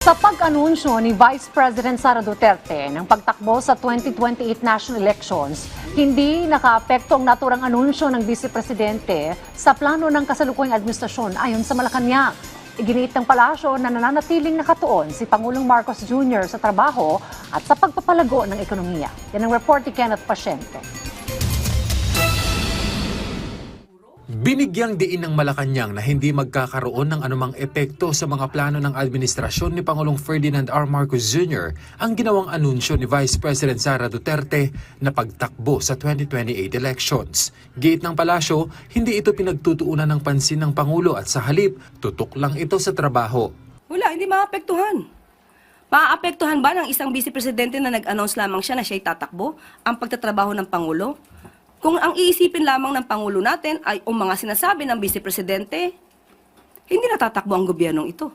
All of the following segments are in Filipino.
Sa pag-anunsyo ni Vice President Sara Duterte ng pagtakbo sa 2028 national elections, hindi nakaapekto ang naturang anunsyo ng Vice Presidente sa plano ng kasalukuyang administrasyon ayon sa Malacanang. Iginiit ng palasyo na nananatiling nakatuon si Pangulong Marcos Jr. sa trabaho at sa pagpapalago ng ekonomiya. Yan ang report ni Kenneth Pasyente. Binigyang diin ng Malacanang na hindi magkakaroon ng anumang epekto sa mga plano ng administrasyon ni Pangulong Ferdinand R. Marcos Jr. ang ginawang anunsyo ni Vice President Sara Duterte na pagtakbo sa 2028 elections. Giit ng palasyo, hindi ito pinagtutuunan ng pansin ng Pangulo at sa halip, tutok lang ito sa trabaho. Wala, hindi maapektuhan. Maapektuhan ba ng isang Vice Presidente na nag-announce lamang siya na siya'y tatakbo ang pagtatrabaho ng Pangulo? Kung ang iisipin lamang ng Pangulo natin ay ang mga sinasabi ng Vice Presidente, hindi natatakbo ang gobyernong ito.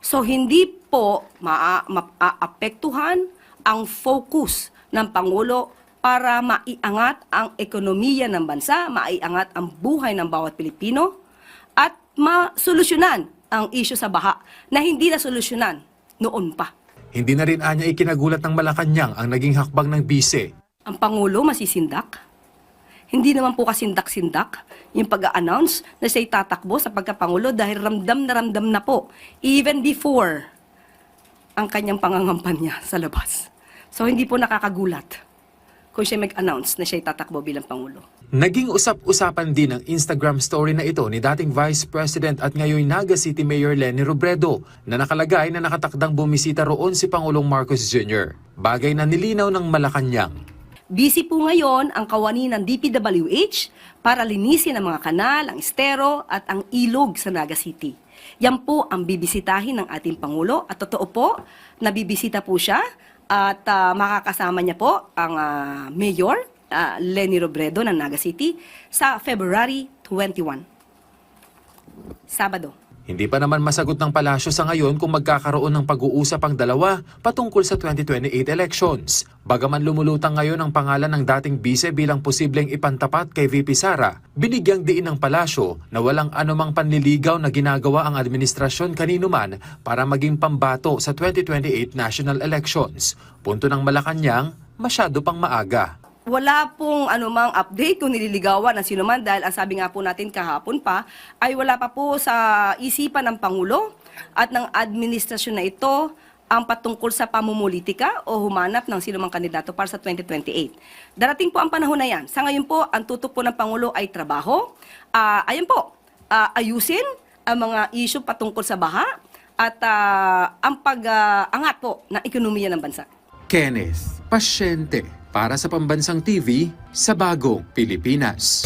So, hindi po maapektuhan ang focus ng Pangulo para maiangat ang ekonomiya ng bansa, maiangat ang buhay ng bawat Pilipino, at masolusyonan ang issue sa baha na hindi na solusyonan noon pa. Hindi na rin anya ikinagulat ng Malacanang ang naging hakbang ng bise. Ang Pangulo masisindak? Hindi naman po kasindak-sindak yung pag-a-announce na siya'y tatakbo sa pagkapangulo dahil ramdam na po even before ang kanyang pangangampanya sa labas. So hindi po nakakagulat kung siya mag-announce na siya'y tatakbo bilang Pangulo. Naging usap-usapan din ang Instagram story na ito ni dating Vice President at ngayon Naga City Mayor Leni Robredo na nakalagay na nakatakdang bumisita roon si Pangulong Marcos Jr. Bagay na nilinaw ng Malacanang. Busy po ngayon ang kawani ng DPWH para linisin ang mga kanal, ang estero at ang ilog sa Naga City. Yan po ang bibisitahin ng ating Pangulo at totoo po, nabibisita po siya at makakasama niya po ang Mayor Leni Robredo ng Naga City sa February 21, Sabado. Hindi pa naman masagot ng palasyo sa ngayon kung magkakaroon ng pag-uusap ang dalawa patungkol sa 2028 elections. Bagaman lumulutang ngayon ang pangalan ng dating bise bilang posibleng ipantapat kay VP Sara, binigyang diin ng palasyo na walang anumang panliligaw na ginagawa ang administrasyon kanino man para maging pambato sa 2028 national elections. Punto ng Malacanang, masyado pang maaga. Wala pong anumang update kung nililigawan ng sino man dahil ang sabi nga po natin kahapon pa ay wala pa po sa isipan ng Pangulo at ng administrasyon na ito ang patungkol sa pamumulitika o humanap ng sino mang kandidato para sa 2028. Darating po ang panahon na yan. Sa ngayon po, ang tutok po ng Pangulo ay trabaho. Ayan po, ayusin ang mga issue patungkol sa baha at ang pag-angat po ng ekonomiya ng bansa. Kenneth Pasyente para sa Pambansang TV sa Bagong Pilipinas.